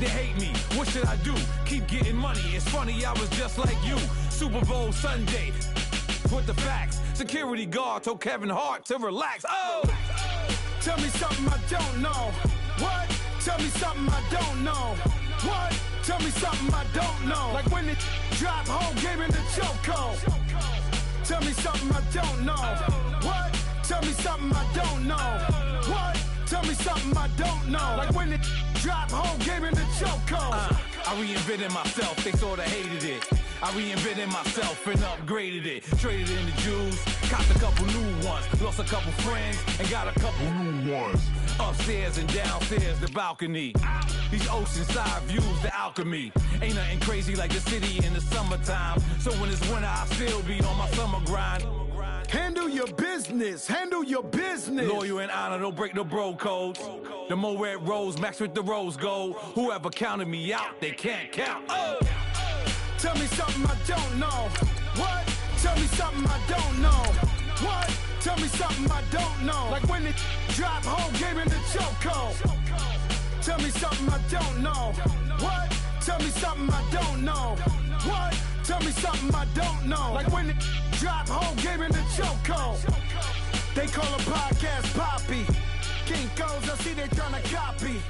They hate me, what should I do? Keep getting money, it's funny, I was just like you. Super Bowl Sunday, with the facts. Security guard told Kevin Hart to relax. Oh! Tell me something I don't know. What? Tell me something I don't know. What? Tell me something I don't know. Like when it drop home, game in the chokehold. Tell me something I don't know. What? Tell me something I don't know. What? Tell me something I don't know. Like when it drop home, game in the chokehold. I reinvented myself, they sorta hated it. I reinvented myself and upgraded it. Traded in the Jews, copped a couple new ones. Lost a couple friends and got a couple new ones. Upstairs and downstairs, the balcony. These oceanside views, the alchemy. Ain't nothing crazy like the city in the summertime. So when it's winter, I still be on my summer grind. Handle your business, handle your business. Loyal and honor, don't break no bro codes. The more red rose, max with the rose gold. Whoever counted me out, they can't count. Oh! Tell me something I don't know. What? Tell me something I don't know. What? Tell me something I don't know. Like when it drop home, game in the chokehold. Tell me something I don't know. What? Tell me something I don't know. What? Tell me something I don't know. Like when it drop home, game in the chokehold. They call a podcast Poppy. Kinkos, I see they tryna copy.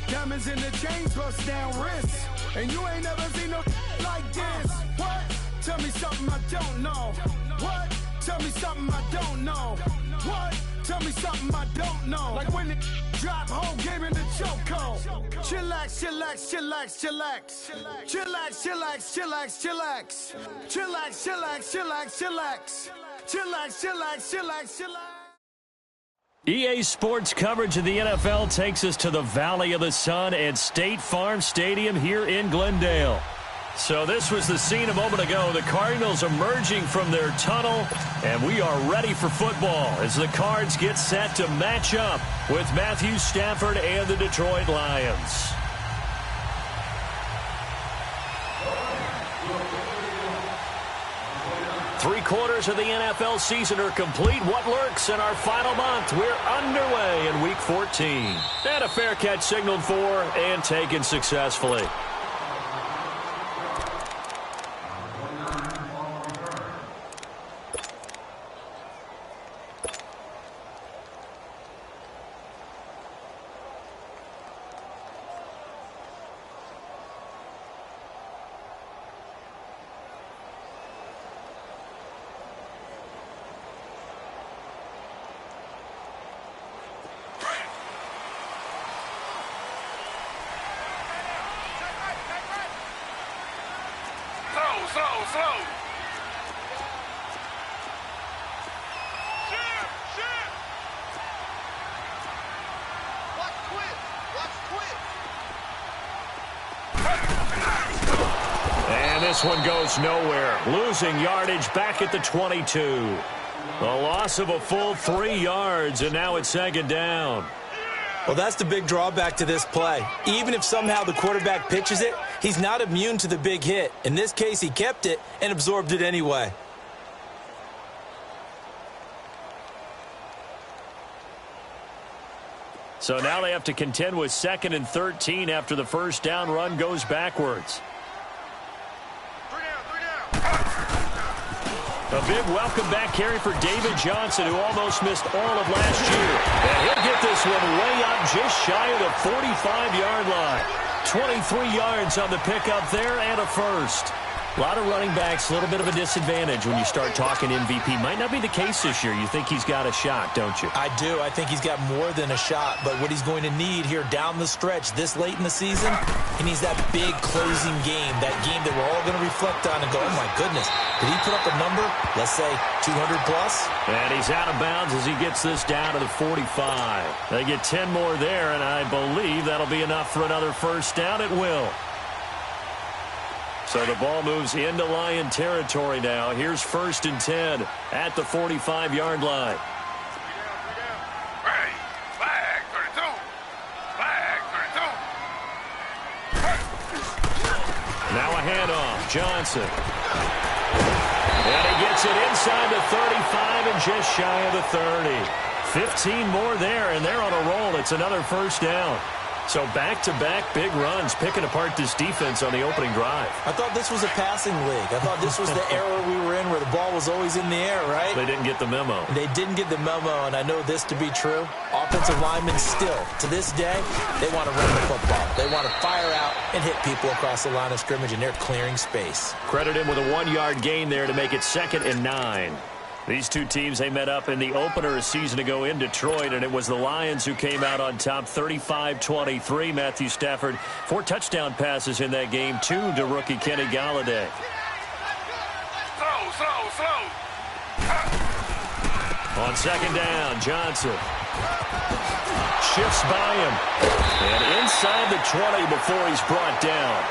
Diamonds in the chains, bust down wrists. And you ain't never seen no like this. What? Tell me something I don't know. What? Tell me something I don't know. What? Tell me something I don't know. Like when it drop home, game in the chokehold. Chillax, chillax, chillax, chillax. Chillax, chillax, chillax, chillax. Chillax, chillax, chillax, chillax. Chillax, chillax, chillax, chillax. EA Sports coverage of the NFL takes us to the Valley of the Sun at State Farm Stadium here in Glendale. So this was the scene a moment ago. The Cardinals emerging from their tunnel, and we are ready for football as the Cards get set to match up with Matthew Stafford and the Detroit Lions. Three-quarters of the NFL season are complete. What lurks in our final month? We're underway in Week 14. And a fair catch signaled for and taken successfully. This one goes nowhere. Losing yardage back at the 22. A loss of a full 3 yards, and now it's second down. Well, that's the big drawback to this play. Even if somehow the quarterback pitches it, he's not immune to the big hit. In this case, he kept it and absorbed it anyway. So now they have to contend with 2nd and 13 after the first down run goes backwards. A big welcome back carry for David Johnson, who almost missed all of last year. And he'll get this one way up just shy of the 45-yard line. 23 yards on the pickup there and a first. A lot of running backs, a little bit of a disadvantage when you start talking MVP. Might not be the case this year. You think he's got a shot, don't you? I do. I think he's got more than a shot. But what he's going to need here down the stretch this late in the season, he needs that big closing game, that game that we're all going to reflect on and go, oh, my goodness, did he put up a number, let's say, 200-plus? And he's out of bounds as he gets this down to the 45. They get 10 more there, and I believe that'll be enough for another first down. It will. So the ball moves into Lion territory now. Here's 1st and 10 at the 45-yard line. Flag 32. Flag 32. Now a handoff. Johnson. And he gets it inside the 35 and just shy of the 30. 15 more there, and they're on a roll. It's another first down. So back-to-back big runs, picking apart this defense on the opening drive. I thought this was a passing league. I thought this was the era we were in where the ball was always in the air, right? They didn't get the memo. They didn't get the memo, and I know this to be true. Offensive linemen still, to this day, they want to run the football. They want to fire out and hit people across the line of scrimmage, and they're clearing space. Credit him with a 1-yard gain there to make it 2nd and 9. These two teams, they met up in the opener a season ago in Detroit, and it was the Lions who came out on top 35-23. Matthew Stafford, 4 touchdown passes in that game, 2 to rookie Kenny Galladay. Slow. On 2nd down, Johnson shifts by him, and inside the 20 before he's brought down.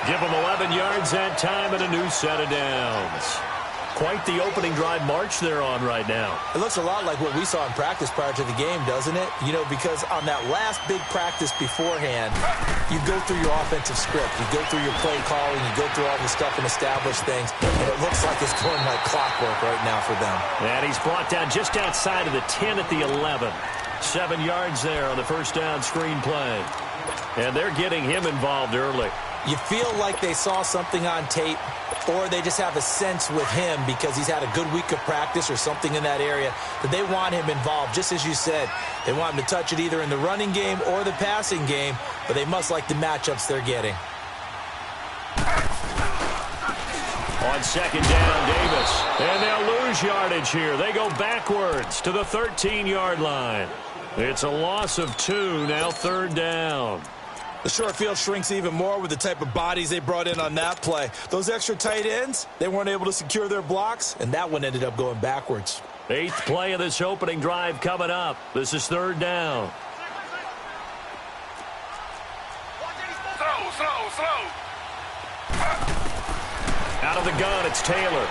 Give him 11 yards that time and a new set of downs. Quite the opening drive march they're on right now. It looks a lot like what we saw in practice prior to the game, doesn't it? You know, because on that last big practice beforehand, you go through your offensive script. You go through your play calling. You go through all the stuff and establish things. And it looks like it's going like clockwork right now for them. And he's brought down just outside of the 10 at the 11. 7 yards there on the first down screen play. And they're getting him involved early. You feel like they saw something on tape, or they just have a sense with him because he's had a good week of practice or something in that area that they want him involved. Just as you said, they want him to touch it either in the running game or the passing game, but they must like the matchups they're getting. On 2nd down, Davis. And they'll lose yardage here. They go backwards to the 13-yard line. It's a loss of 2, now 3rd down. The short field shrinks even more with the type of bodies they brought in on that play. Those extra tight ends, they weren't able to secure their blocks, and that one ended up going backwards. 8th play of this opening drive coming up. This is 3rd down. Slow. Out of the gun, it's Taylor.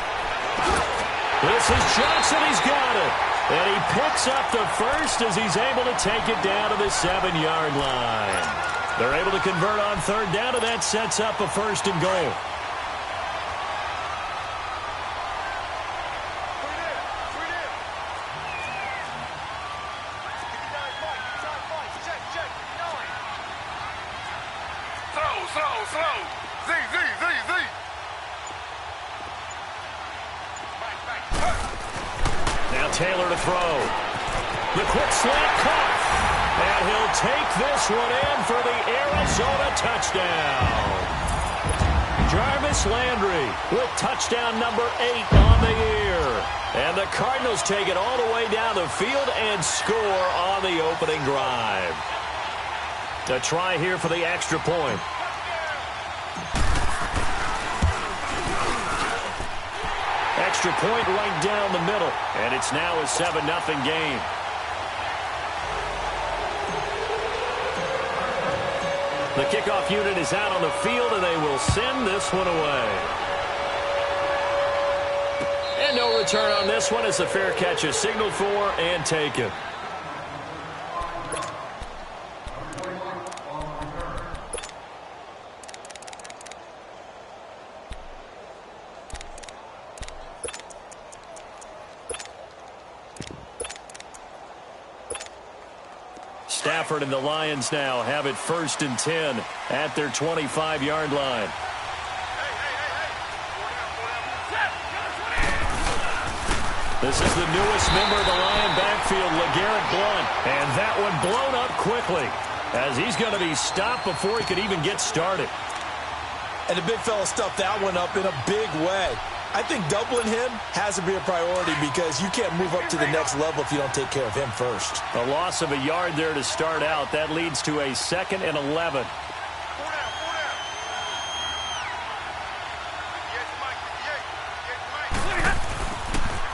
This is Johnson. He's got it. And he picks up the first as he's able to take it down to the 7-yard line. They're able to convert on 3rd down, and that sets up a 1st and goal. Slow. Z. Now Taylor to throw. The quick slant caught. And he'll take this one in for the Arizona touchdown. Jarvis Landry with touchdown number 8 on the year. And the Cardinals take it all the way down the field and score on the opening drive. A try here for the extra point. Extra point right down the middle. And it's now a 7-0 game. The kickoff unit is out on the field, and they will send this one away. And no return on this one as the fair catch is signaled for and taken. Stafford and the Lions now have it 1st and 10 at their 25-yard line. This is the newest member of the Lion backfield, LeGarrette Blount. And that one blown up quickly as he's going to be stopped before he could even get started. And the big fella stuffed that one up in a big way. I think doubling him has to be a priority because you can't move up to the next level if you don't take care of him first. A loss of a yard there to start out. That leads to a 2nd and 11.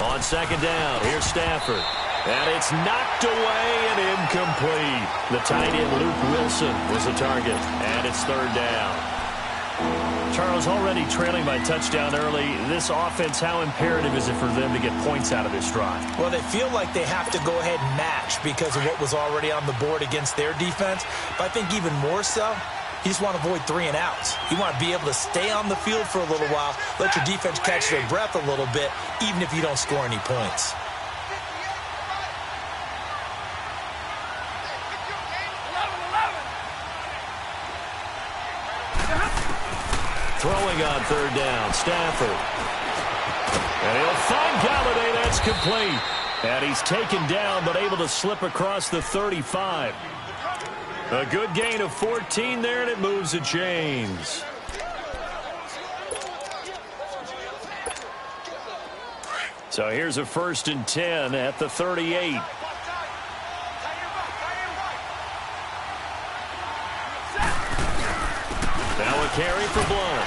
On 2nd down, here's Stafford. And it's knocked away and incomplete. The tight end, Luke Wilson, was the target. And it's 3rd down. Charles, already trailing by touchdown early. This offense, how imperative is it for them to get points out of this drive? Well, they feel like they have to go ahead and match because of what was already on the board against their defense. But I think even more so, you just want to avoid 3 and outs. You want to be able to stay on the field for a little while, let your defense catch their breath a little bit, even if you don't score any points. Throwing on third down, Stafford. And he'll find Galladay. That's complete. And he's taken down, but able to slip across the 35. A good gain of 14 there, and it moves the chains. So here's a 1st and 10 at the 38. Now a carry for Blunt.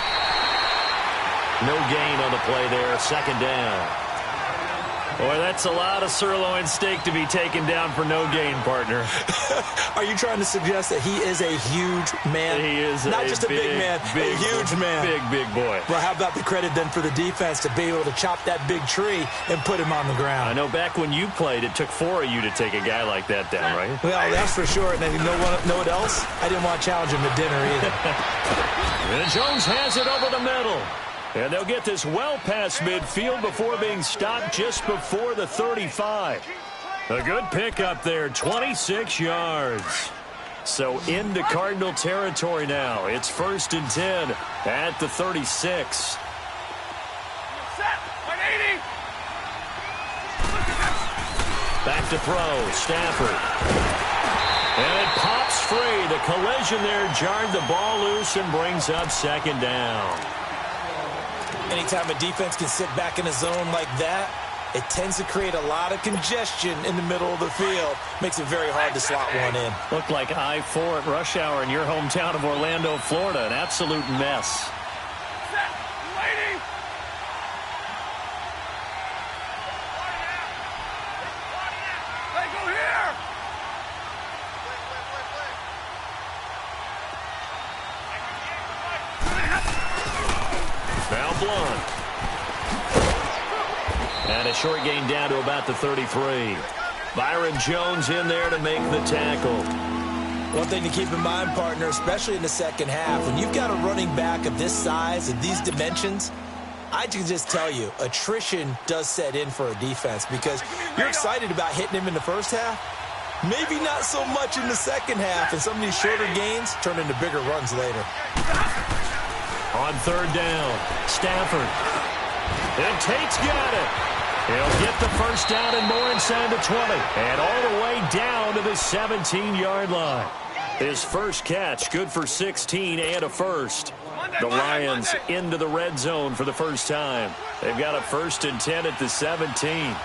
No gain on the play there. 2nd down. Boy, that's a lot of sirloin steak to be taken down for no gain, partner. Are you trying to suggest that he is a huge man? He is not just a big man, a huge man. Big boy. Well, how about the credit then for the defense to be able to chop that big tree and put him on the ground? I know back when you played, it took 4 of you to take a guy like that down, right? Well, that's for sure. And then you know what else? I didn't want to challenge him to dinner either. And Jones has it over the middle. And they'll get this well past midfield before being stopped just before the 35. A good pickup there, 26 yards. So into Cardinal territory now. It's 1st and 10 at the 36. Back to throw, Stafford. And it pops free. The collision there jarred the ball loose and brings up 2nd down. Anytime a defense can sit back in a zone like that, it tends to create a lot of congestion in the middle of the field. Makes it very hard to slot one in. Looked like I-4 at rush hour in your hometown of Orlando, Florida. An absolute mess. Now Blunt. And a short gain down to about the 33. Byron Jones in there to make the tackle. One thing to keep in mind, partner, especially in the 2nd half, when you've got a running back of this size and these dimensions, I can just tell you, attrition does set in for a defense because you're excited about hitting him in the 1st half. Maybe not so much in the 2nd half, and some of these shorter gains turn into bigger runs later. On 3rd down, Stafford. And Tate's got it. He'll get the 1st down and more inside the 20. And all the way down to the 17-yard line. His first catch, good for 16 and a 1st. The Lions into the red zone for the first time. They've got a 1st and 10 at the 17.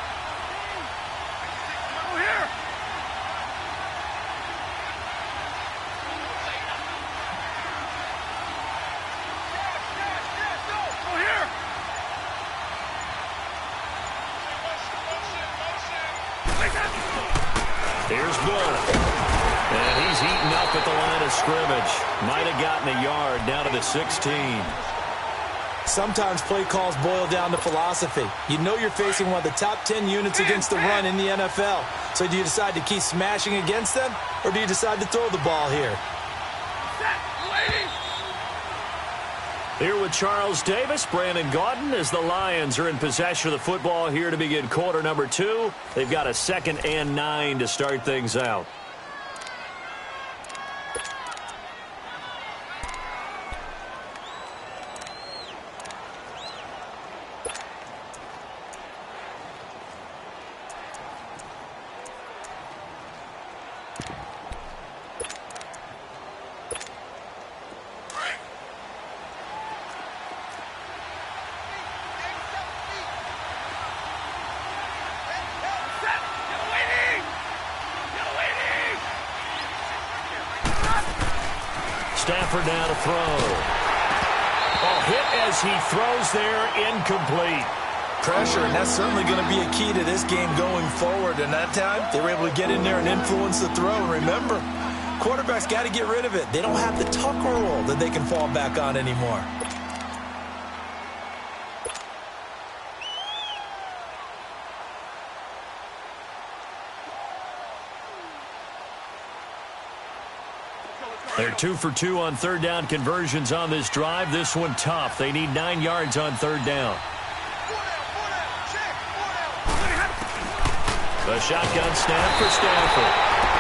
Here's Blunt. And he's eaten up at the line of scrimmage. Might have gotten a yard down to the 16. Sometimes play calls boil down to philosophy. You know you're facing one of the top 10 units against the run in the NFL. So do you decide to keep smashing against them, or do you decide to throw the ball here? Here with Charles Davis, Brandon Gaudin, as the Lions are in possession of the football here to begin quarter number 2. They've got a 2nd and 9 to start things out. Stafford now to throw. Oh, hit as he throws there, incomplete. Pressure, and that's certainly going to be a key to this game going forward. And that time, they were able to get in there and influence the throw. And remember, quarterbacks got to get rid of it. They don't have the tuck rule that they can fall back on anymore. They're 2 for 2 on 3rd down conversions on this drive. This one tough. They need 9 yards on 3rd down. The shotgun snap for Stafford.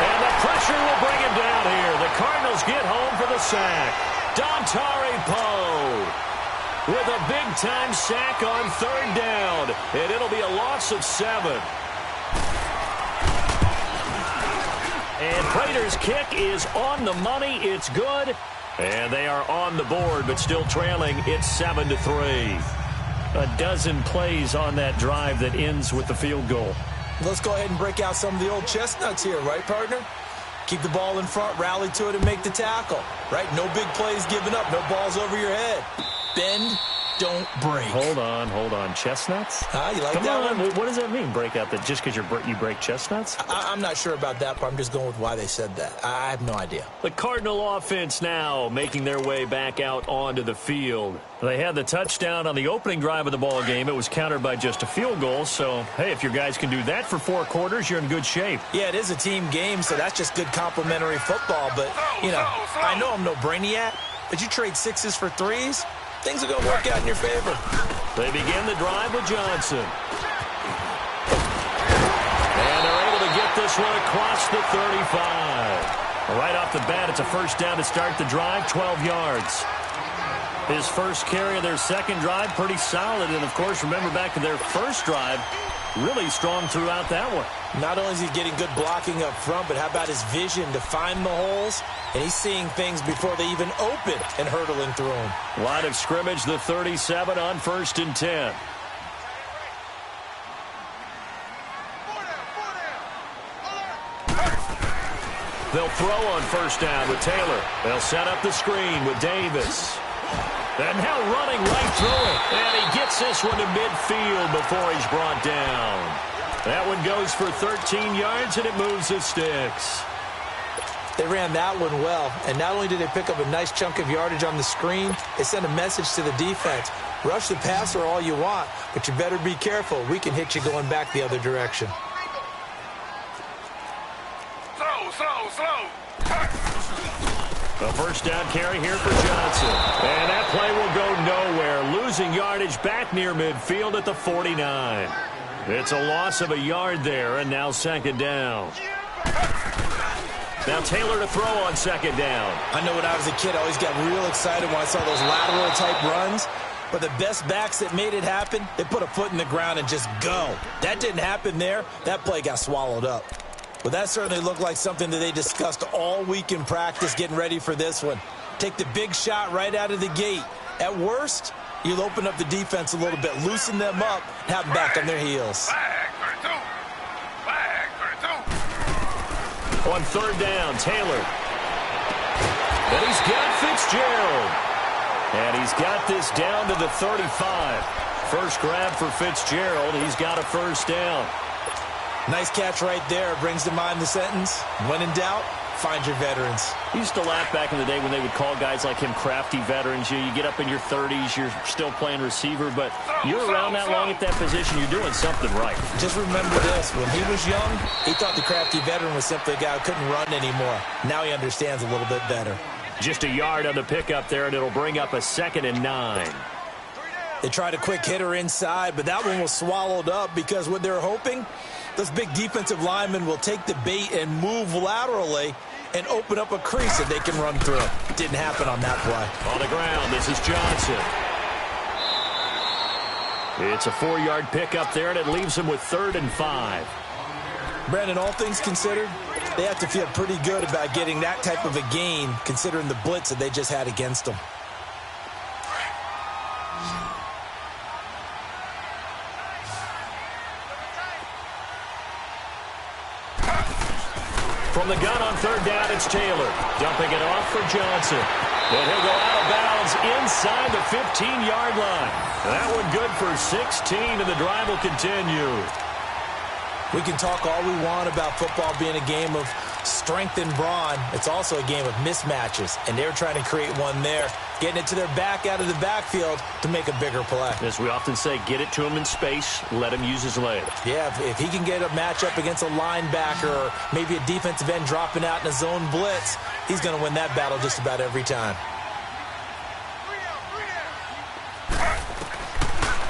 And the pressure will bring him down here. The Cardinals get home for the sack. Dontari Poe. with a big-time sack on third down, and it'll be a loss of 7. And Prater's kick is on the money. It's good. And they are on the board, but still trailing. It's 7-3. A dozen plays on that drive that ends with the field goal. Let's go ahead and break out some of the old chestnuts here, right, partner? Keep the ball in front, rally to it, and make the tackle, right? No big plays given up, no balls over your head. Bend, don't break. Hold on. Chestnuts? You like Come that on. one? What does that mean, break out? That just because you break chestnuts? I'm not sure about that, but I'm just going with why they said that. I have no idea. The Cardinal offense now making their way back out onto the field. They had the touchdown on the opening drive of the ball game. It was countered by just a field goal. So, hey, if your guys can do that for 4 quarters, you're in good shape. Yeah, it is a team game, so that's just good complimentary football. But, I know I'm no brainiac, but you trade 6s for 3s, things are going to work out in your favor. They begin the drive with Johnson. And they're able to get this one across the 35. Right off the bat, it's a first down to start the drive, 12 yards. His first carry of their second drive, pretty solid. And, of course, remember back to their first drive, really strong throughout that one. Not only is he getting good blocking up front, but how about his vision to find the holes? And he's seeing things before they even open and hurdling through them. Line of scrimmage, the 37 on 1st and 10. They'll throw on first down with Taylor. They'll set up the screen with Davis. And now running right through it. And he gets this one to midfield before he's brought down. That one goes for 13 yards, and it moves the sticks. They ran that one well, and not only did they pick up a nice chunk of yardage on the screen, they sent a message to the defense. Rush the passer all you want, but you better be careful. We can hit you going back the other direction. Slow. A first down carry here for Johnson. And that play will go nowhere. Losing yardage back near midfield at the 49. It's a loss of a yard there, and now second down. Now Taylor to throw on second down. I know when I was a kid, I always got real excited when I saw those lateral-type runs. But the best backs that made it happen, they put a foot in the ground and just go. That didn't happen there. That play got swallowed up. But that certainly looked like something that they discussed all week in practice getting ready for this one. Take the big shot right out of the gate. At worst, you'll open up the defense a little bit, loosen them up, and have them back on their heels. Flag 32. On third down, Taylor. And he's got Fitzgerald. And he's got this down to the 35. First grab for Fitzgerald. He's got a first down. Nice catch right there. Brings to mind the sentence, when in doubt, find your veterans. I used to laugh back in the day when they would call guys like him crafty veterans. You get up in your 30s, you're still playing receiver, but you're around that long at that position, you're doing something right. Just remember this. When he was young, he thought the crafty veteran was simply a guy who couldn't run anymore. Now he understands a little bit better. Just a yard on the pickup there, and it'll bring up a 2nd and 9. They tried a quick hitter inside, but that one was swallowed up because what they're hoping, those big defensive linemen will take the bait and move laterally and open up a crease that they can run through. It didn't happen on that play. On the ground, this is Johnson. It's a 4-yard pickup there, and it leaves him with 3rd and 5. Brandon, all things considered, they have to feel pretty good about getting that type of a gain considering the blitz that they just had against them. From the gun on third down, it's Taylor. Dumping it off for Johnson. And he'll go out of bounds inside the 15-yard line. That one good for 16, and the drive will continue. We can talk all we want about football being a game of strength and brawn. It's also a game of mismatches, and they're trying to create one there, getting it to their back out of the backfield to make a bigger play. As we often say, get it to him in space, let him use his leg. Yeah, if he can get a matchup against a linebacker or maybe a defensive end dropping out in a zone blitz, he's going to win that battle just about every time.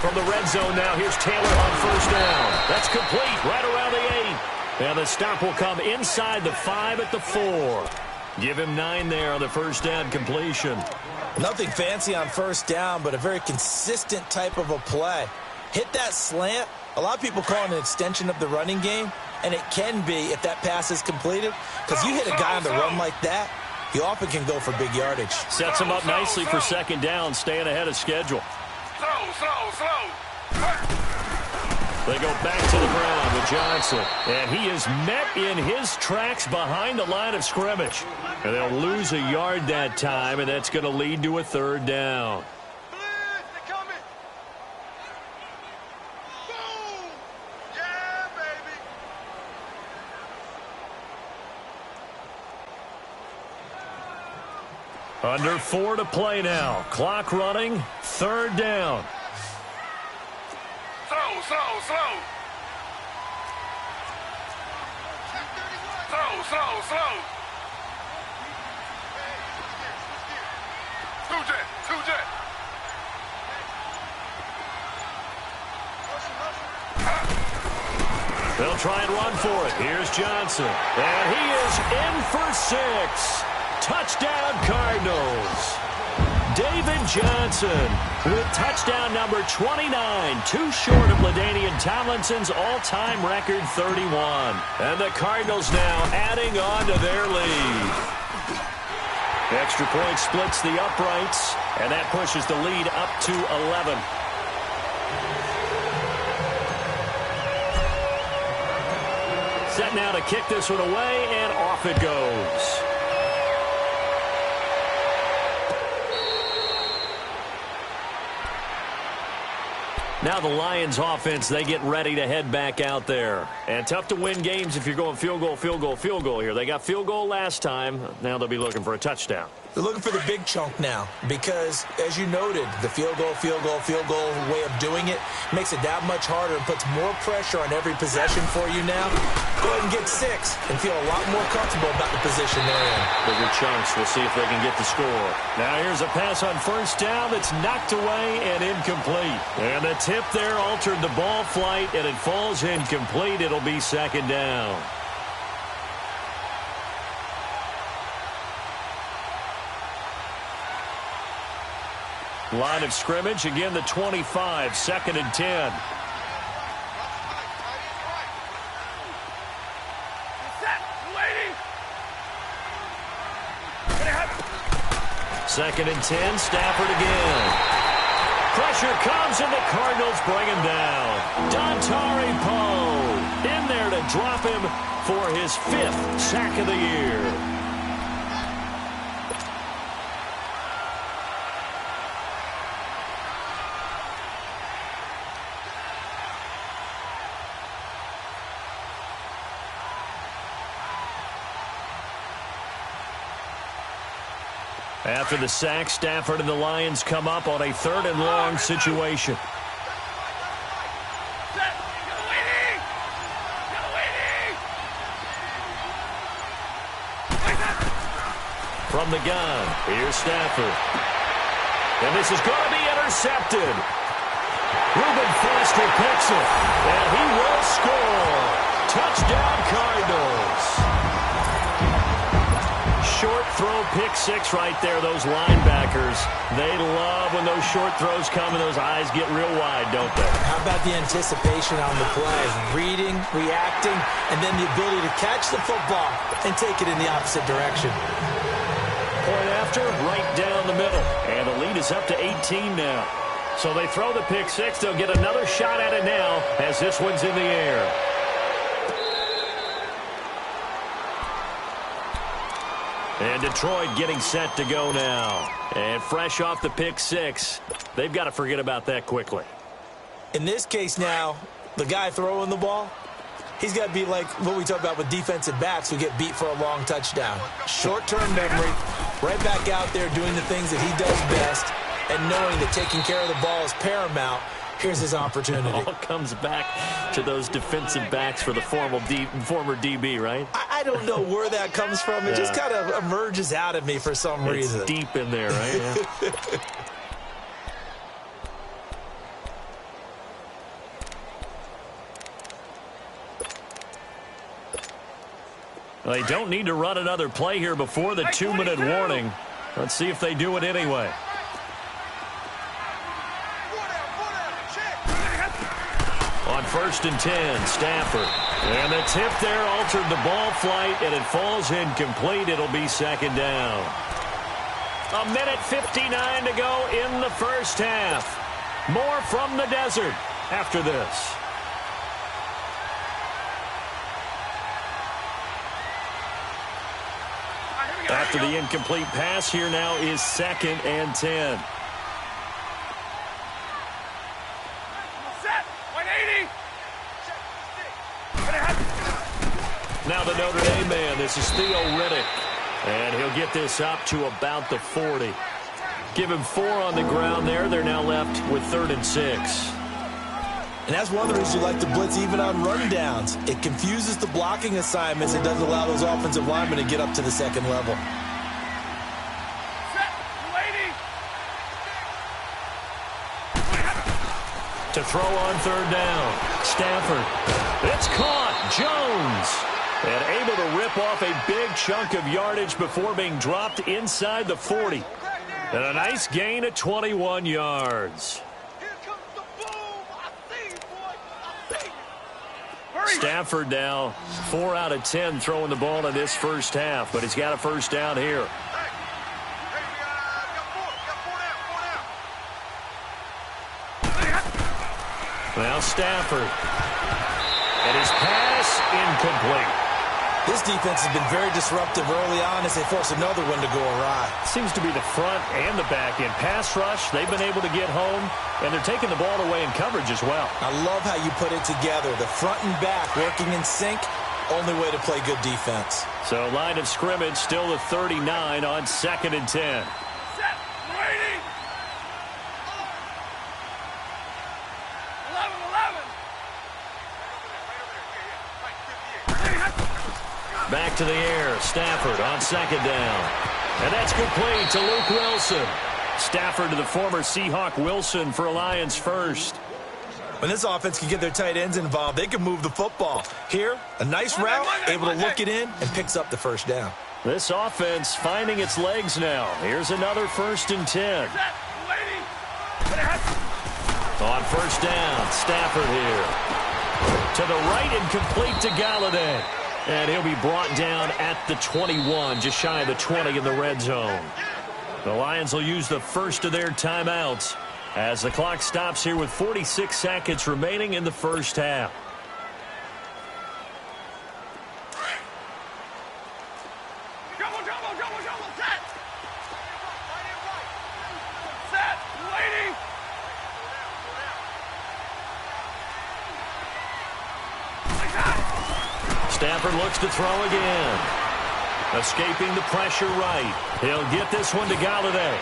From the red zone now, here's Taylor on first down. That's complete, right around the 8. And the stop will come inside the 5 at the 4. Give him 9 there on the first down completion. Nothing fancy on first down, but a very consistent type of a play. Hit that slant. A lot of people call it an extension of the running game, and it can be if that pass is completed, because you hit a guy on the run like that, he often can go for big yardage. Sets him up nicely for second down, staying ahead of schedule. They go back to the ground with Johnson, and he is met in his tracks behind the line of scrimmage. And they'll lose a yard that time, and that's going to lead to a third down. Under 4 to play now. Clock running. Third down. Slow. Two jet. They'll try and run for it. Here's Johnson. And he is in for 6. Touchdown, Cardinals. David Johnson with touchdown number 29, too short of LaDainian Tomlinson's all-time record 31. And the Cardinals now adding on to their lead. Extra point splits the uprights, and that pushes the lead up to 11. Set now to kick this one away, and off it goes. Now the Lions offense, they get ready to head back out there. And tough to win games if you're going field goal here. They got field goal last time. Now they'll be looking for a touchdown. They're looking for the big chunk now because, as you noted, the field goal way of doing it makes it that much harder and puts more pressure on every possession for you now. Go ahead and get 6 and feel a lot more comfortable about the position they're in. Bigger chunks. We'll see if they can get the score. Now here's a pass on first down that's knocked away and incomplete. And the tip there altered the ball flight, and it falls incomplete. It'll be second down. Line of scrimmage, again the 25, second and 10. Second and 10, Stafford again. Pressure comes, and the Cardinals bring him down. Dontari Poe in there to drop him for his 5th sack of the year. After the sack, Stafford and the Lions come up on a 3rd and long situation. From the gun, here's Stafford. And this is going to be intercepted. Reuben Foster picks it, and he will score. Touchdown, Cardinals. Short throw, pick 6 right there. Those linebackers, they love when those short throws come and those eyes get real wide, don't they? How about the anticipation on the play? Reading, reacting, and then the ability to catch the football and take it in the opposite direction. Point after, right down the middle. And the lead is up to 18 now. So they throw the pick 6. They'll get another shot at it now as this one's in the air. And Detroit getting set to go now. And fresh off the pick 6, they've got to forget about that quickly. In this case now, the guy throwing the ball, he's got to be like what we talk about with defensive backs who get beat for a long touchdown. Short-term memory, right back out there doing the things that he does best, and knowing that taking care of the ball is paramount. Here's his opportunity. It all comes back to those defensive backs for the former DB, right? I don't know where that comes from. It just kind of emerges out of me for some reason. It's deep in there, right? Yeah. They don't need to run another play here before the 2-minute warning. Let's see if they do it anyway. On 1st and 10, Stafford. And the tip there altered the ball flight, and it falls incomplete. It'll be 2nd down. 1:59 to go in the first half. More from the desert after this. After the incomplete pass, here now is 2nd and 10. Now the Notre Dame man, this is Theo Riddick. And he'll get this up to about the 40. Give him 4 on the ground there. They're now left with 3rd and 6. And that's one of the reasons you like to blitz even on rundowns. It confuses the blocking assignments. It doesn't allow those offensive linemen to get up to the 2nd level. To throw on 3rd down. Stafford. It's caught. Jones. And able to rip off a big chunk of yardage before being dropped inside the 40. And a nice gain of 21 yards. Stafford now 4 out of 10 throwing the ball in this first half, but he's got a first down here. Now Stafford. And his pass incomplete. This defense has been very disruptive early on as they force another one to go awry. Seems to be the front and the back end. Pass rush, they've been able to get home, and they're taking the ball away in coverage as well. I love how you put it together. The front and back working in sync, only way to play good defense. So line of scrimmage still the 39 on 2nd and 10. Back to the air. Stafford on 2nd down. And that's complete to Luke Wilson. Stafford to the former Seahawk Wilson for Lions first. When this offense can get their tight ends involved, they can move the football. Here, a nice route, able to look it in, and picks up the first down. This offense finding its legs now. Here's another 1st and 10. On 1st down, Stafford here. To the right and complete to Galladay. And he'll be brought down at the 21, just shy of the 20 in the red zone. The Lions will use the first of their timeouts as the clock stops here with 46 seconds remaining in the first half. Stafford looks to throw again. Escaping the pressure right. He'll get this one to Galladay.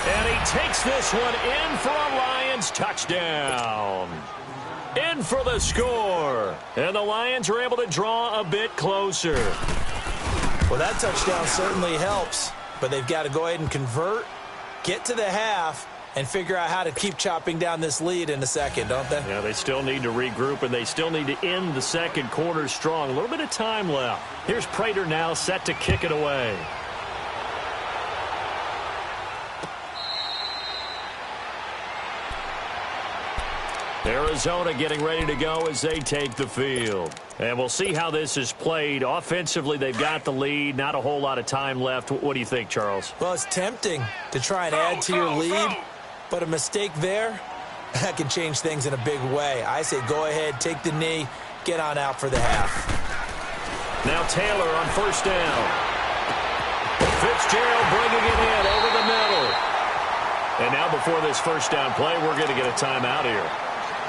And he takes this one in for a Lions touchdown. In for the score. And the Lions are able to draw a bit closer. Well, that touchdown certainly helps, but they've got to go ahead and convert, get to the half, and figure out how to keep chopping down this lead in the second, don't they? Yeah, they still need to regroup, and they still need to end the second quarter strong. A little bit of time left. Here's Prater now set to kick it away. Arizona getting ready to go as they take the field. And we'll see how this is played. Offensively, they've got the lead. Not a whole lot of time left. What do you think, Charles? Well, it's tempting to try and add to your lead, but a mistake there, that can change things in a big way. I say go ahead, take the knee, get on out for the half. Now Taylor on 1st down. Fitzgerald bringing it in over the middle. And now before this first down play, we're going to get a timeout here,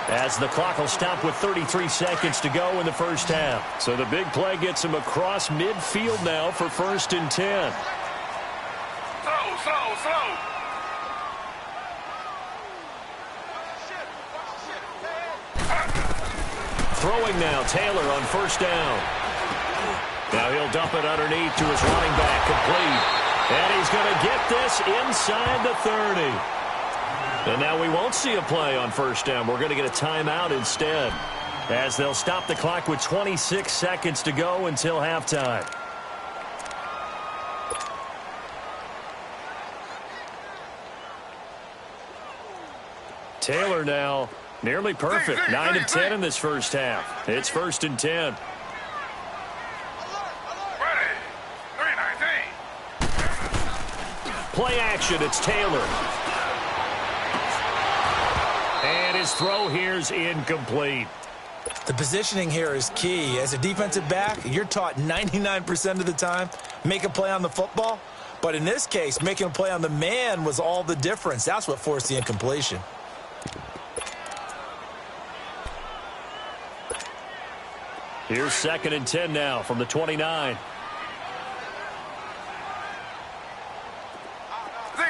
as the clock will stop with 33 seconds to go in the first half. So the big play gets him across midfield now for 1st and 10. Slow. Throwing now, Taylor on 1st down. Now he'll dump it underneath to his running back, complete. And he's going to get this inside the 30. And now we won't see a play on 1st down. We're going to get a timeout instead, as they'll stop the clock with 26 seconds to go until halftime. Taylor now nearly perfect. 9 of 10 in this first half. It's 1st and 10. Ready. 3-19. Play action. It's Taylor. And his throw here's incomplete. The positioning here is key. As a defensive back, you're taught 99% of the time, make a play on the football. But in this case, making a play on the man was all the difference. That's what forced the incompletion. Here's 2nd and 10 now from the 29. Z.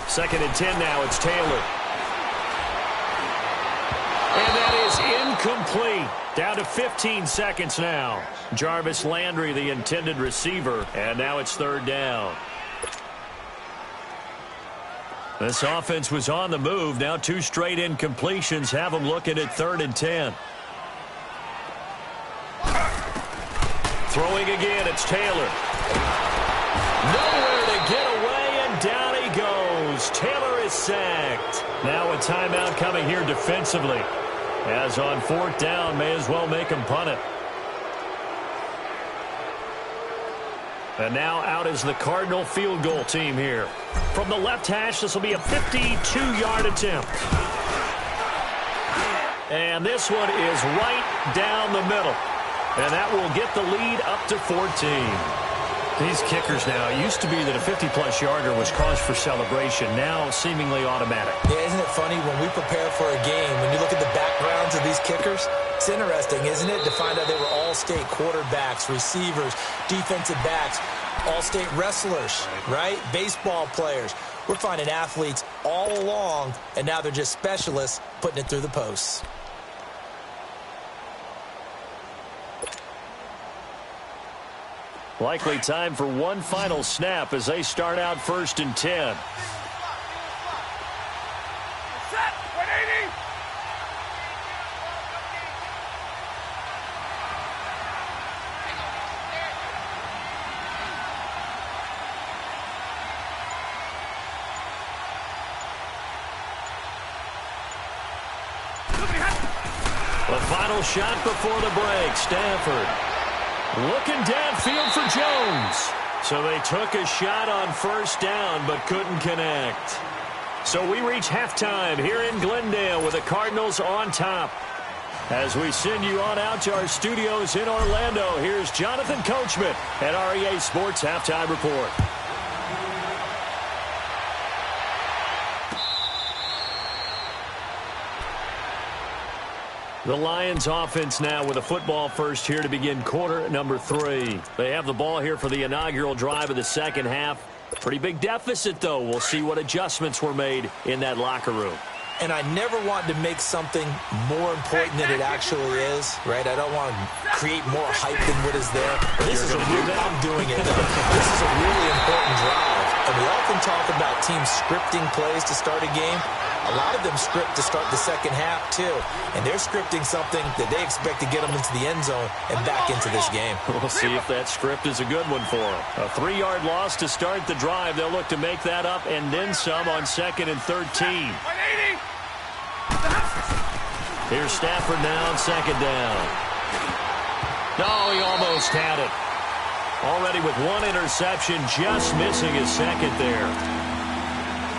2nd and 10 now. It's Taylor. And that is incomplete. Down to 15 seconds now. Jarvis Landry, the intended receiver. And now it's 3rd down. This offense was on the move. Now 2 straight incompletions have them looking at 3rd and 10. Throwing again, it's Taylor. Nowhere to get away, and down he goes. Taylor is sacked. Now a timeout coming here defensively. As on 4th down, may as well make him punt it. And now out is the Cardinal field goal team here. From the left hash, this will be a 52-yard attempt. And this one is right down the middle. And that will get the lead up to 14. These kickers now, it used to be that a 50-plus yarder was cause for celebration. Now seemingly automatic. Yeah, isn't it funny when we prepare for a game, when you look at the backgrounds of these kickers, it's interesting, isn't it, to find out they were all-state quarterbacks, receivers, defensive backs, all-state wrestlers, right? Baseball players. We're finding athletes all along, and now they're just specialists putting it through the posts. Likely time for one final snap as they start out 1st and 10. Set. 180. The final shot before the break. Stafford looking downfield for Jones. So they took a shot on 1st down but couldn't connect. So we reach halftime here in Glendale with the Cardinals on top. As we send you on out to our studios in Orlando, here's Jonathan Coachman at REA Sports Halftime Report. The Lions offense now with a football first here to begin quarter number 3. They have the ball here for the inaugural drive of the 2nd half. Pretty big deficit, though. We'll see what adjustments were made in that locker room. And I never want to make something more important than it actually is, right? I don't want to create more hype than what is there. This is I'm doing it, though. This is a really important drive. And we often talk about teams scripting plays to start a game. A lot of them script to start the 2nd half, too. And they're scripting something that they expect to get them into the end zone and back into this game. We'll see if that script is a good one for them. A 3-yard loss to start the drive. They'll look to make that up and then some on 2nd and 13. 180. Here's Stafford now on 2nd down. No, he almost had it. Already with 1 interception, just missing his 2nd there.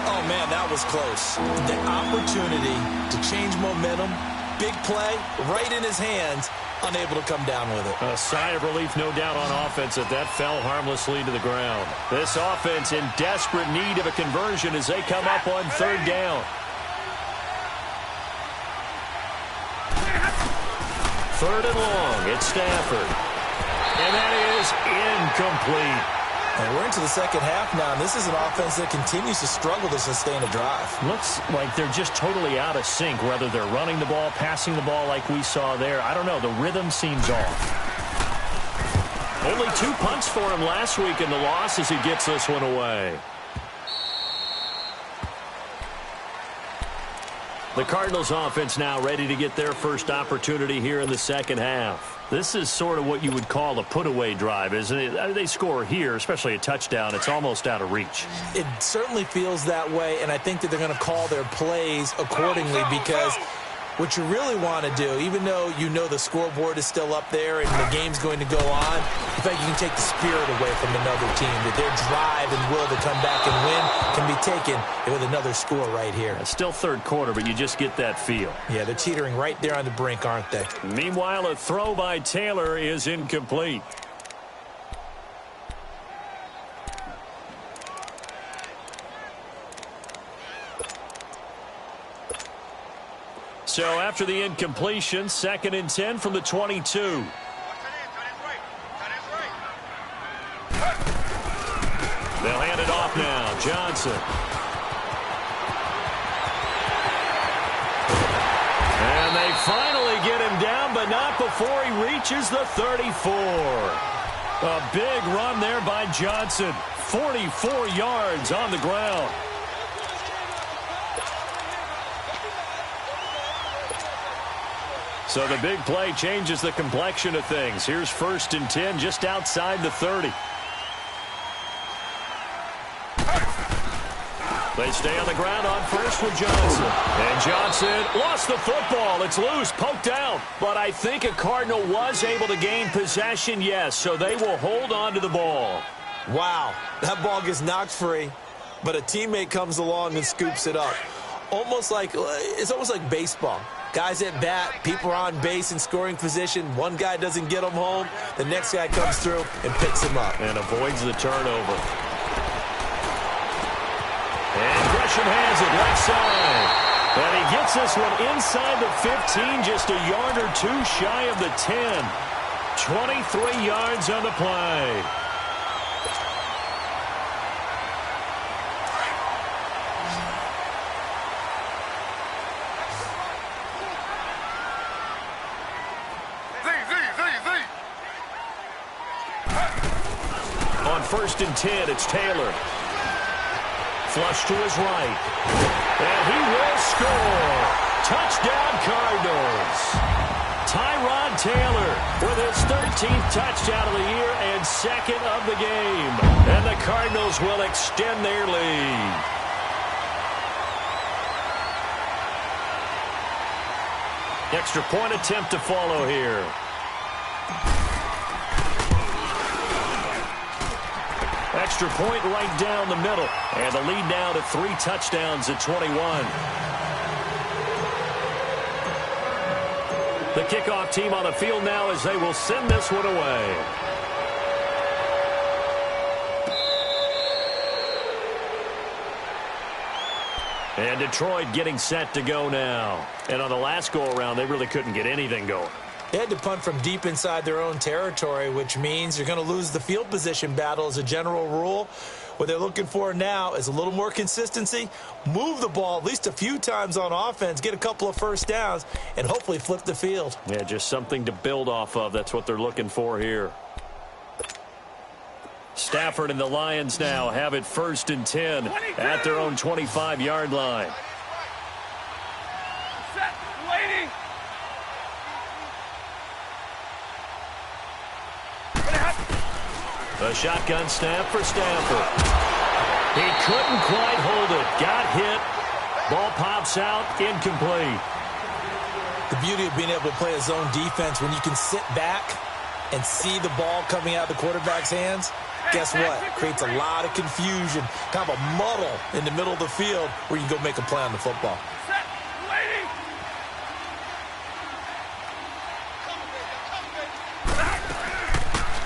Oh, man, that was close. The opportunity to change momentum, big play, right in his hands, unable to come down with it. A sigh of relief, no doubt, on offense that fell harmlessly to the ground. This offense in desperate need of a conversion as they come up on 3rd down. 3rd and long, it's Stafford. And that is incomplete. And we're into the 2nd half now, and this is an offense that continues to struggle to sustain a drive. Looks like they're just totally out of sync, whether they're running the ball, passing the ball like we saw there. I don't know. The rhythm seems off. Only 2 punts for him last week in the loss as he gets this one away. The Cardinals offense now ready to get their first opportunity here in the second half. This is sort of what you would call a put-away drive, isn't it? They score here, especially a touchdown. It's almost out of reach. It certainly feels that way, and I think that they're going to call their plays accordingly because what you really want to do, even though you know the scoreboard is still up there and the game's going to go on, in fact, you can take the spirit away from another team, that their drive and will to come back and win can be taken with another score right here. It's still third quarter, but you just get that feel. Yeah, they're teetering right there on the brink, aren't they? Meanwhile, a throw by Taylor is incomplete. So after the incompletion, 2nd and 10 from the 22. They'll hand it off now. Johnson. And they finally get him down, but not before he reaches the 34. A big run there by Johnson. 44 yards on the ground. So the big play changes the complexion of things. Here's 1st and 10 just outside the 30. They stay on the ground on first with Johnson. And Johnson lost the football. It's loose, poked out. But I think a Cardinal was able to gain possession, yes. So they will hold on to the ball. Wow, that ball gets knocked free, but a teammate comes along and scoops it up. It's almost like baseball. Guys at bat, people are on base in scoring position. One guy doesn't get him home. The next guy comes through and picks him up. And avoids the turnover. And Gresham has it left side. And he gets this one inside the 15, just a yard or two shy of the 10. 23 yards on the play. On 1st and 10, it's Taylor. Flush to his right. And he will score. Touchdown, Cardinals. Tyrod Taylor with his 13th touchdown of the year and 2nd of the game. And the Cardinals will extend their lead. Extra point attempt to follow here. Extra point right down the middle. And the lead now to 3 touchdowns at 21. The kickoff team on the field now as they will send this one away. And Detroit getting set to go now. And on the last go-around, they really couldn't get anything going. They had to punt from deep inside their own territory, which means you're going to lose the field position battle as a general rule. What they're looking for now is a little more consistency, move the ball at least a few times on offense, get a couple of first downs, and hopefully flip the field. Yeah, just something to build off of. That's what they're looking for here. Stafford and the Lions now have it 1st and 10 at their own 25-yard line. Set, waiting. A shotgun snap for Stafford. He couldn't quite hold it. Got hit. Ball pops out. Incomplete. The beauty of being able to play a zone defense when you can sit back and see the ball coming out of the quarterback's hands, guess what? Creates a lot of confusion, kind of a muddle in the middle of the field where you can go make a play on the football. Set, waiting.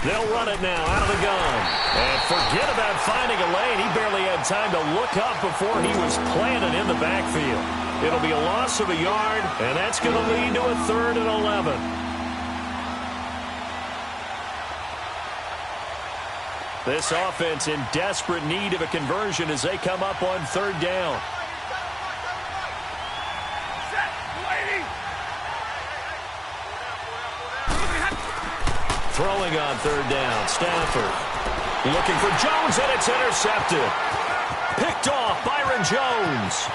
They'll run it now out of the gun. And forget about finding a lane. He barely had time to look up before he was planted in the backfield. It'll be a loss of a yard, and that's going to lead to a 3rd and 11. This offense in desperate need of a conversion as they come up on 3rd down. Set, waiting. Throwing on 3rd down, Stafford looking for Jones, and it's intercepted. Picked picked off. Byron Jones.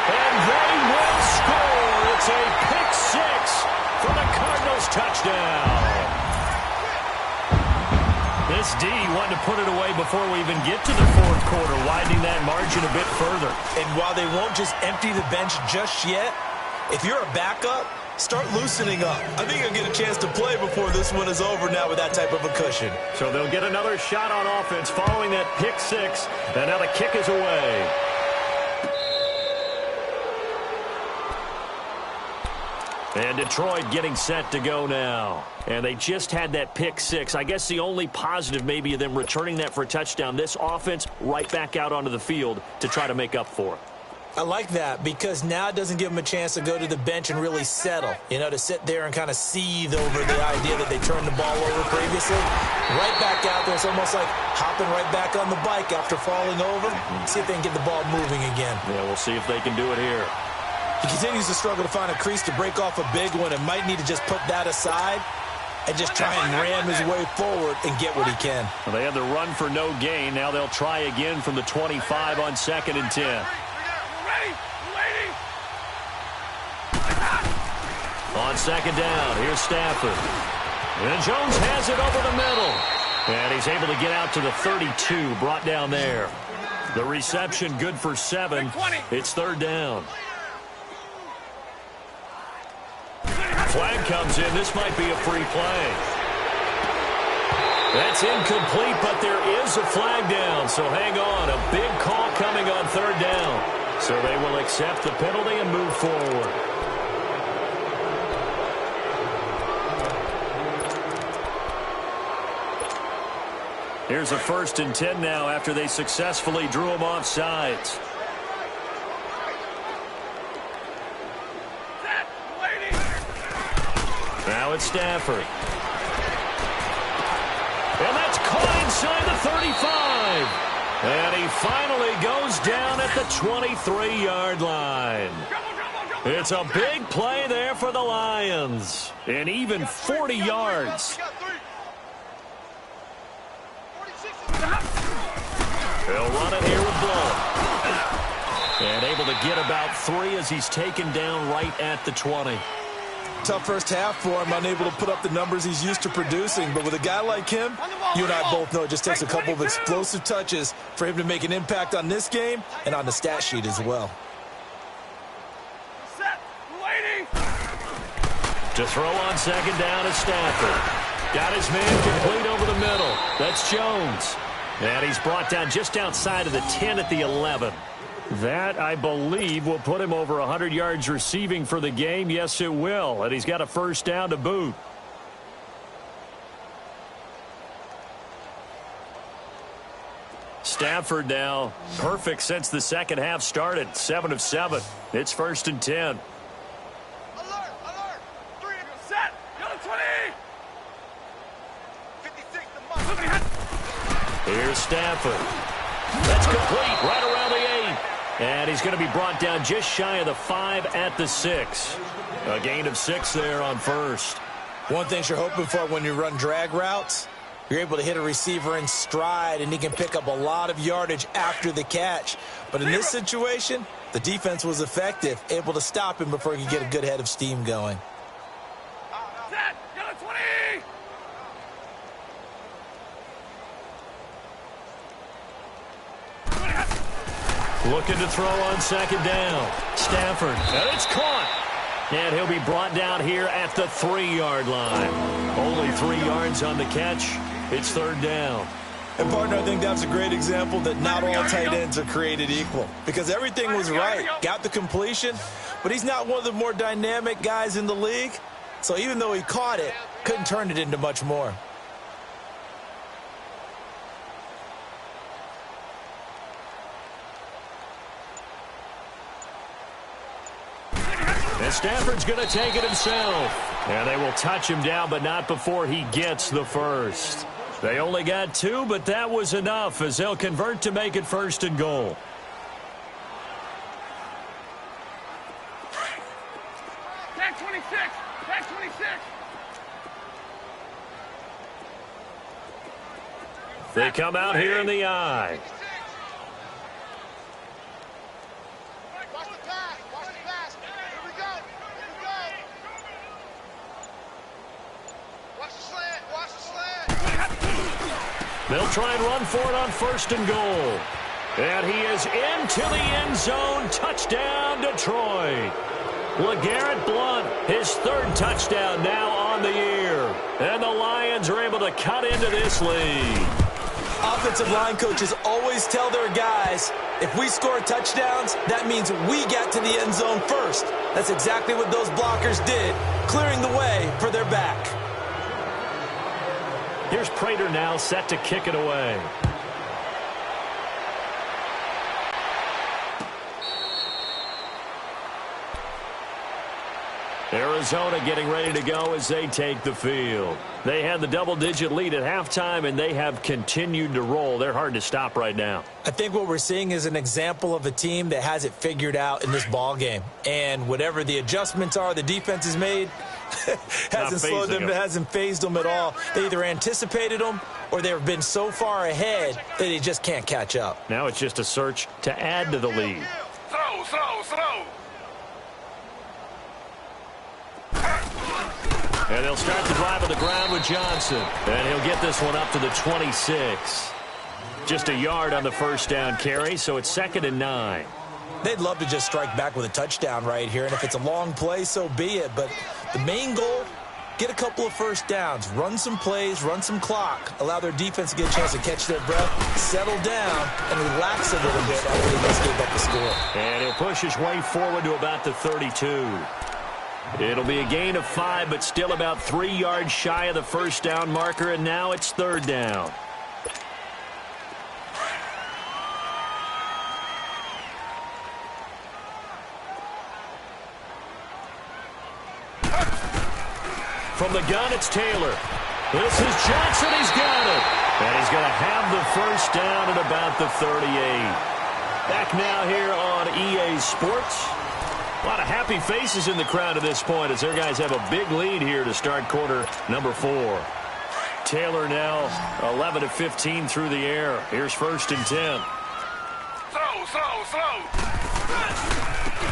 And they will score. It's a pick six for the Cardinals touchdown. This D wanted to put it away before we even get to the fourth quarter, widening that margin a bit further. And while they won't just empty the bench just yet, if you're a backup, start loosening up. I think you'll get a chance to play before this one is over now with that type of a cushion. So they'll get another shot on offense following that pick six, and now the kick is away. And Detroit getting set to go now. And they just had that pick six. I guess the only positive maybe of them returning that for a touchdown. This offense right back out onto the field to try to make up for it. I like that because now it doesn't give them a chance to go to the bench and really settle. You know, to sit there and kind of seethe over the idea that they turned the ball over previously. Right back out there. It's almost like hopping right back on the bike after falling over. See if they can get the ball moving again. Yeah, we'll see if they can do it here. He continues to struggle to find a crease to break off a big one and might need to just put that aside and just try and ram his way forward and get what he can. Well, they had the run for no gain. Now they'll try again from the 25 on 2nd and 10. Ready, lady. On 2nd down, here's Stafford. And Jones has it over the middle. And he's able to get out to the 32, brought down there. The reception good for 7. It's 3rd down. Flag comes in. This might be a free play. That's incomplete, but there is a flag down. So hang on. A big call coming on 3rd down. So they will accept the penalty and move forward. Here's a 1st and 10 now after they successfully drew him off sides. Now it's Stafford. And that's caught inside the 35. And he finally goes down at the 23-yard line. It's a big play there for the Lions. And even 40 yards. He'll run it here with Blow. And able to get about 3 as he's taken down right at the 20. Tough first half for him, unable to put up the numbers he's used to producing. But with a guy like him, you and I both know it just takes a couple of explosive touches for him to make an impact on this game and on the stat sheet as well. Set, lady. To throw on 2nd down is Stafford. Got his man complete over the middle. That's Jones. And he's brought down just outside of the 10 at the 11. That, I believe, will put him over 100 yards receiving for the game. Yes, it will. And he's got a 1st down to boot. Stafford now perfect since the 2nd half started. 7 of 7. It's 1st and 10. Alert, alert. 3 set. Go to 20. 56 to Monk. Here's Stafford. That's complete right around the 8. And he's going to be brought down just shy of the 5 at the 6. A gain of 6 there on 1st. One thing you're hoping for when you run drag routes, you're able to hit a receiver in stride, and he can pick up a lot of yardage after the catch. But in this situation, the defense was effective, able to stop him before he could get a good head of steam going. Set. Go to 20. Looking to throw on 2nd down. Stafford. And it's caught. And he'll be brought down here at the 3-yard line. Only 3 yards on the catch. It's 3rd down. And, partner, I think that's a great example that not all tight ends are created equal. Because everything was right. Got the completion. But he's not one of the more dynamic guys in the league. So even though he caught it, couldn't turn it into much more. And Stafford's going to take it himself. And they will touch him down, but not before he gets the 1st. They only got 2, but that was enough as they'll convert to make it 1st and goal. Tag 26. Tag 26. They come out here in the eye. They'll try and run for it on 1st and goal. And he is into the end zone. Touchdown, Detroit. LeGarrette Blount, his 3rd touchdown now on the year. And the Lions are able to cut into this lead. Offensive line coaches always tell their guys, if we score touchdowns, that means we got to the end zone first. That's exactly what those blockers did, clearing the way for their back. Here's Prater now set to kick it away. Arizona getting ready to go as they take the field. They had the double-digit lead at halftime, and they have continued to roll. They're hard to stop right now. I think what we're seeing is an example of a team that has it figured out in this ball game. And whatever the adjustments are the defense has made, hasn't slowed them, hasn't phased them at all. They either anticipated them or they've been so far ahead that they just can't catch up. Now it's just a search to add to the lead. Throw. And they'll start the drive on the ground with Johnson. And he'll get this one up to the 26. Just a yard on the 1st down carry, so it's 2nd and 9. They'd love to just strike back with a touchdown right here, and if it's a long play, so be it. But the main goal, get a couple of 1st downs, run some plays, run some clock, allow their defense to get a chance to catch their breath, settle down, and relax a little bit after they just gave up the score. And he'll push his way forward to about the 32. It'll be a gain of 5, but still about 3 yards shy of the 1st down marker, and now it's 3rd down. From the gun, it's Taylor. This is Johnson. He's got it. And he's going to have the 1st down at about the 38. Back now here on EA Sports. A lot of happy faces in the crowd at this point as their guys have a big lead here to start quarter number 4. Taylor now 11 of 15 through the air. Here's 1st and 10. Throw.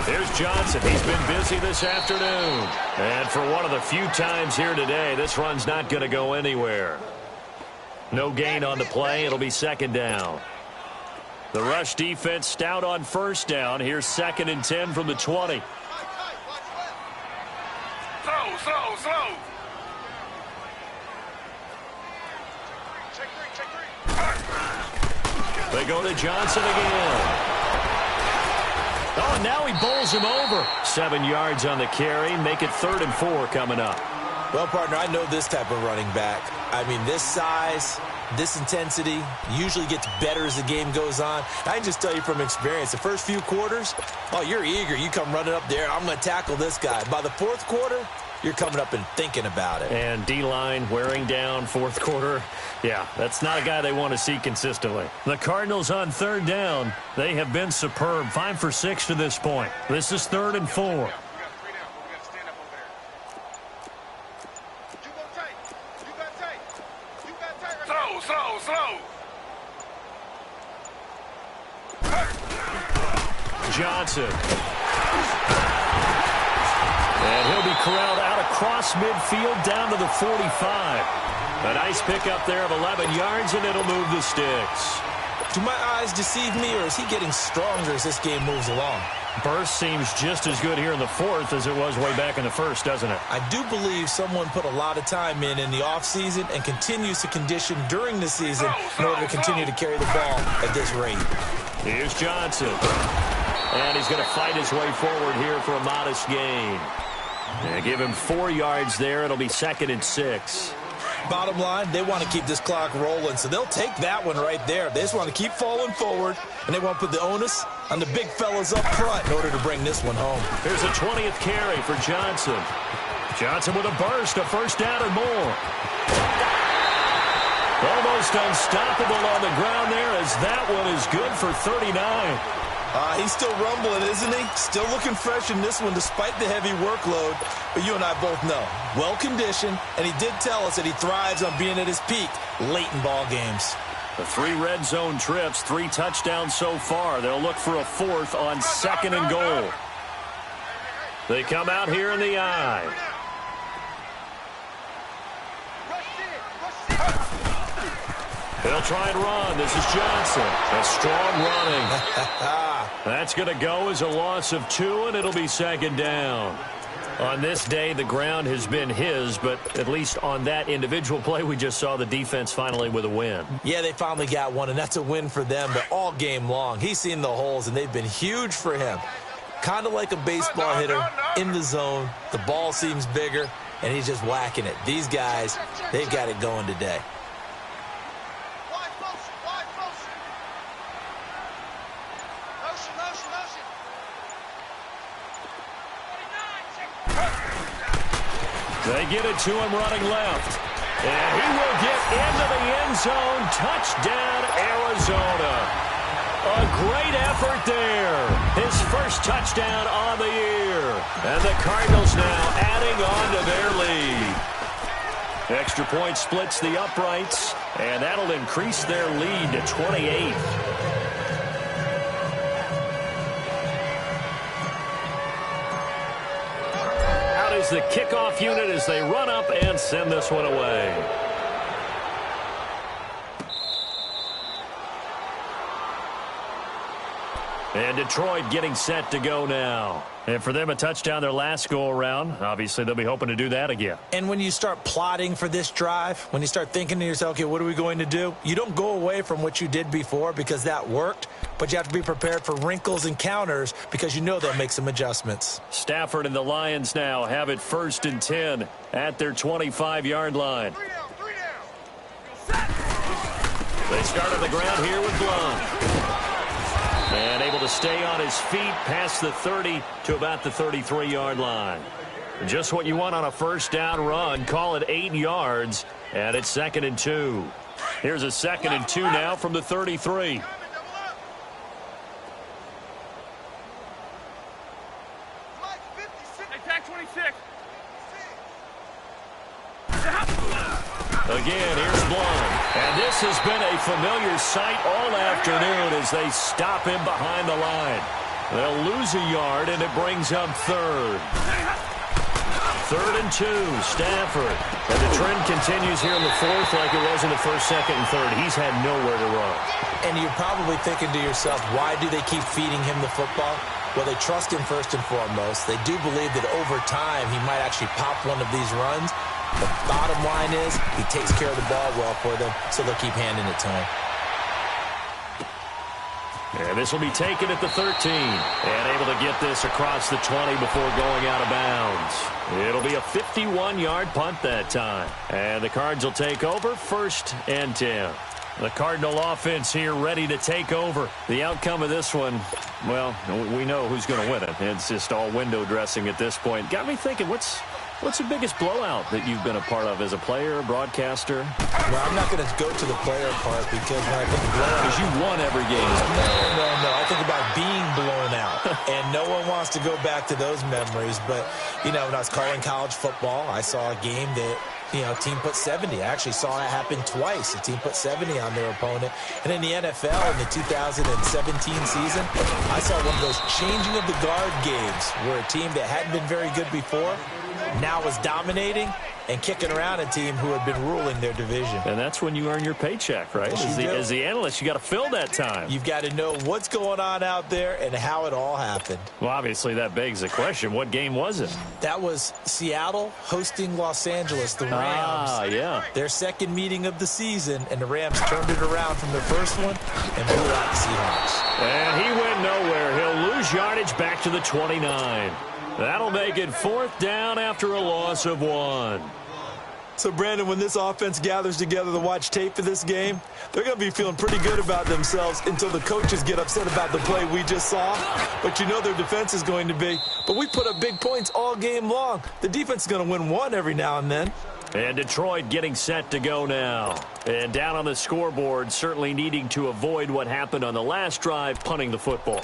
There's Johnson. He's been busy this afternoon. And for one of the few times here today, this run's not going to go anywhere. No gain on the play. It'll be 2nd down. The rush defense stout on 1st down. Here's 2nd and 10 from the 20. Throw. Check 3. They go to Johnson again. Oh, and now he bowls him over. 7 yards on the carry. Make it 3rd and 4 coming up. Well, partner, I know this type of running back. I mean, this size, this intensity usually gets better as the game goes on. I can just tell you from experience, the first few quarters, oh, you're eager. You come running up there, I'm going to tackle this guy. By the 4th quarter, you're coming up and thinking about it. And D-line wearing down 4th quarter. Yeah, that's not a guy they want to see consistently. The Cardinals on 3rd down. They have been superb. 5 for 6 to this point. This is 3rd and 4. Throw. Johnson. And he'll be corralled out across midfield down to the 45. A nice pickup there of 11 yards, and it'll move the sticks. Do my eyes deceive me, or is he getting stronger as this game moves along? Burst seems just as good here in the 4th as it was way back in the 1st, doesn't it? I do believe someone put a lot of time in the offseason and continues to condition during the season in order to continue to carry the ball at this rate. Here's Johnson. And he's going to fight his way forward here for a modest gain. And give him 4 yards there. It'll be 2nd and 6. Bottom line, they want to keep this clock rolling, so they'll take that one right there. They just want to keep falling forward, and they want to put the onus on the big fellas up front in order to bring this one home. Here's a 20th carry for Johnson. Johnson with a burst, a 1st down and more. Almost unstoppable on the ground there as that one is good for 39. He's still rumbling, isn't he? Still looking fresh in this one despite the heavy workload. But you and I both know, well-conditioned, and he did tell us that he thrives on being at his peak late in ball games. The 3 red zone trips, 3 touchdowns so far. They'll look for a 4th on 2nd and goal. They come out here in the eye. They'll try and run. This is Johnson. A strong running. That's going to go as a loss of 2, and it'll be second down. On this day, the ground has been his, but at least on that individual play, we just saw the defense finally with a win. Yeah, they finally got one, and that's a win for them, but all game long, he's seen the holes, and they've been huge for him. Kind of like a baseball hitter in the zone. The ball seems bigger, and he's just whacking it. These guys, they've got it going today. They get it to him running left. And he will get into the end zone. Touchdown, Arizona. A great effort there. His first touchdown on the year. And the Cardinals now adding on to their lead. Extra point splits the uprights, and that'll increase their lead to 28. Is the kickoff unit as they run up and send this one away. And Detroit getting set to go now. And for them, a touchdown their last go-around. Obviously, they'll be hoping to do that again. And when you start plotting for this drive, when you start thinking to yourself, okay, what are we going to do? You don't go away from what you did before because that worked, but you have to be prepared for wrinkles and counters because you know they'll make some adjustments. Stafford and the Lions now have it 1st and 10 at their 25-yard line. They start on the ground here with Blount. And able to stay on his feet past the 30 to about the 33-yard line. Just what you want on a first down run. Call it 8 yards, and it's 2nd and 2. Here's a 2nd and 2 now from the 33. Again, here's Blount. And this has been a familiar sight all afternoon as they stop him behind the line. They'll lose a yard, and it brings up 3rd. 3rd and 2, Stafford. And the trend continues here in the 4th like it was in the 1st, 2nd, and 3rd. He's had nowhere to run. And you're probably thinking to yourself, why do they keep feeding him the football? Well, they trust him first and foremost. They do believe that over time he might actually pop one of these runs. The bottom line is he takes care of the ball well for them, so they'll keep handing it to him. And this will be taken at the 13. And able to get this across the 20 before going out of bounds. It'll be a 51-yard punt that time. And the Cards will take over 1st and 10. The Cardinal offense here ready to take over. The outcome of this one, well, we know who's going to win it. It's just all window dressing at this point. Got me thinking, what's the biggest blowout that you've been a part of as a player, broadcaster? Well, I'm not going to go to the player part because when I think of blowout... Because you won every game. No. I think about being blown out. And no one wants to go back to those memories. But, you know, when I was calling college football, I saw a game that... a team put 70. I actually saw it happen twice. A team put 70 on their opponent. And in the NFL, in the 2017 season, I saw one of those changing of the guard games where a team that hadn't been very good before now was dominating and kicking around a team who had been ruling their division. And that's when you earn your paycheck, right? As the analyst, you got to fill that time. You've got to know what's going on out there and how it all happened. Well, obviously, that begs the question, what game was it? That was Seattle hosting Los Angeles, the Rams. Yeah. Their second meeting of the season, and the Rams turned it around from the first one and blew out the Seahawks. And he went nowhere. He'll lose yardage back to the 29. That'll make it 4th down after a loss of 1. So, Brandon, when this offense gathers together to watch tape for this game, they're going to be feeling pretty good about themselves until the coaches get upset about the play we just saw. But you know their defense is going to be. But we put up big points all game long. The defense is going to win one every now and then. And Detroit getting set to go now. And down on the scoreboard, certainly needing to avoid what happened on the last drive, punting the football.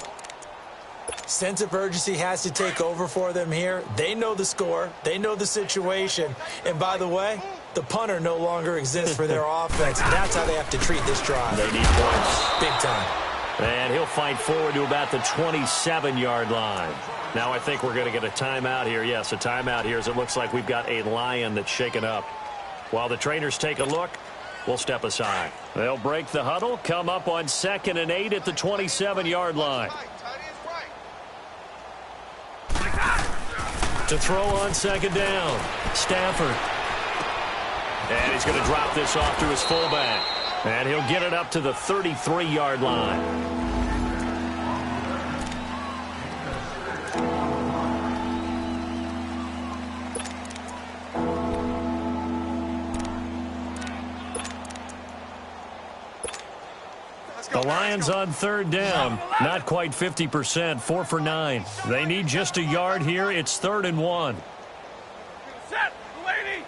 Sense of urgency has to take over for them here. They know the score. They know the situation. And by the way, the punter no longer exists for their offense. That's how they have to treat this drive. They need points. Big time. And he'll fight forward to about the 27-yard line. Now I think we're going to get a timeout here. Yes, a timeout here as it looks like we've got a Lion that's shaken up. While the trainers take a look, will step aside. They'll break the huddle, come up on 2nd and 8 at the 27-yard line. To throw on 2nd down, Stafford. And he's going to drop this off to his fullback. And he'll get it up to the 33-yard line. The Lions on 3rd down. Not quite 50%, 4 for 9. They need just a yard here. It's 3rd and 1. Set, lady.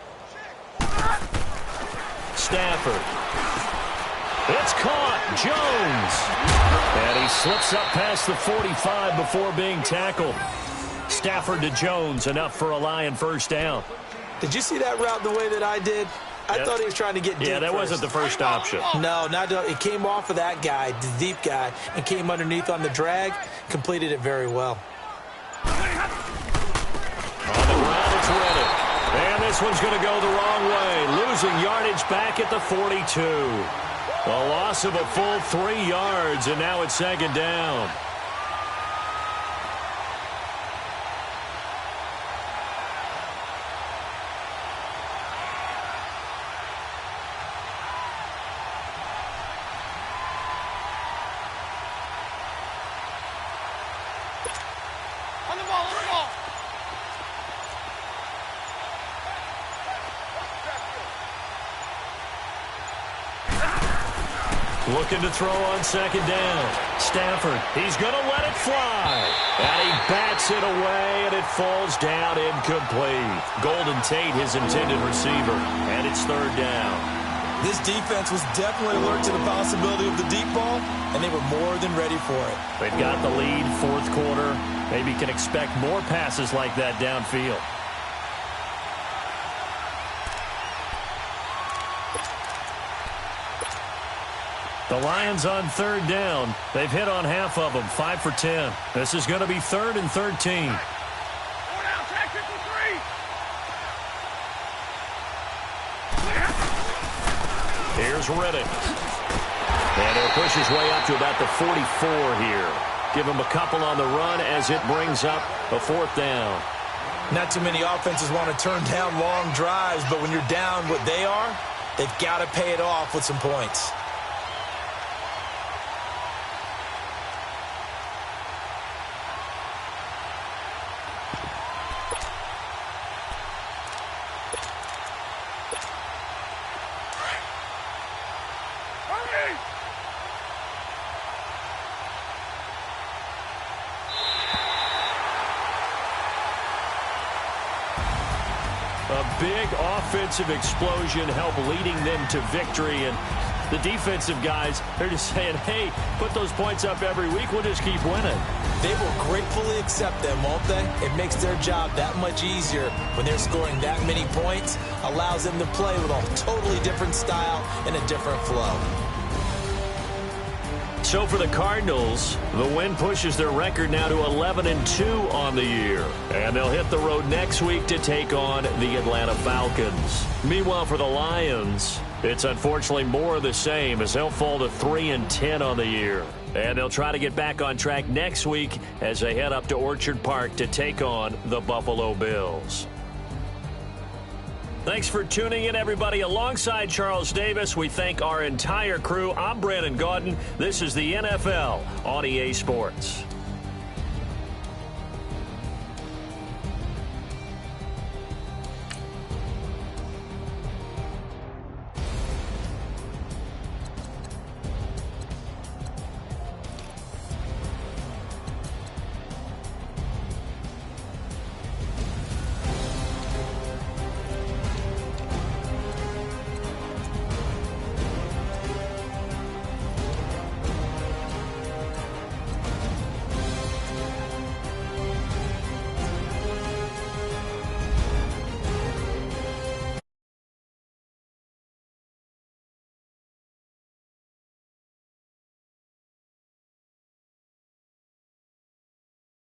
Stafford. It's caught. Jones. And he slips up past the 45 before being tackled. Stafford to Jones, enough for a Lion first down. Did you see that route the way that I did? I thought he was trying to get deep. Yeah, that wasn't the first option. No, it came off of that guy, the deep guy, and came underneath on the drag, completed it very well. On the ground, it's Reddick. And this one's going to go the wrong way, losing yardage back at the 42. A loss of a full 3 yards, and now it's 2nd down. On the ball, on the ball. Looking to throw on 2nd down. Stafford, he's going to let it fly. And he bats it away, and it falls down incomplete. Golden Tate, his intended receiver, and it's 3rd down. This defense was definitely alert to the possibility of the deep ball, and they were more than ready for it. They've got the lead, 4th quarter. Maybe can expect more passes like that downfield. The Lions on 3rd down. They've hit on half of them, 5 for 10. This is going to be 3rd and 13. 4 down, track 53. Here's Reddick. And he'll push his way up to about the 44 here. Give him a couple on the run as it brings up a 4th down. Not too many offenses want to turn down long drives, but when you're down what they are, they've got to pay it off with some points. A big offensive explosion helped leading them to victory. And the defensive guys, they're just saying, hey, put those points up every week. We'll just keep winning. They will gratefully accept them, won't they? It makes their job that much easier when they're scoring that many points. Allows them to play with a totally different style and a different flow. So for the Cardinals, the win pushes their record now to 11-2 on the year. And they'll hit the road next week to take on the Atlanta Falcons. Meanwhile, for the Lions, it's unfortunately more of the same as they'll fall to 3-10 on the year. And they'll try to get back on track next week as they head up to Orchard Park to take on the Buffalo Bills. Thanks for tuning in, everybody. Alongside Charles Davis, we thank our entire crew. I'm Brandon Gaudin. This is the NFL on EA Sports.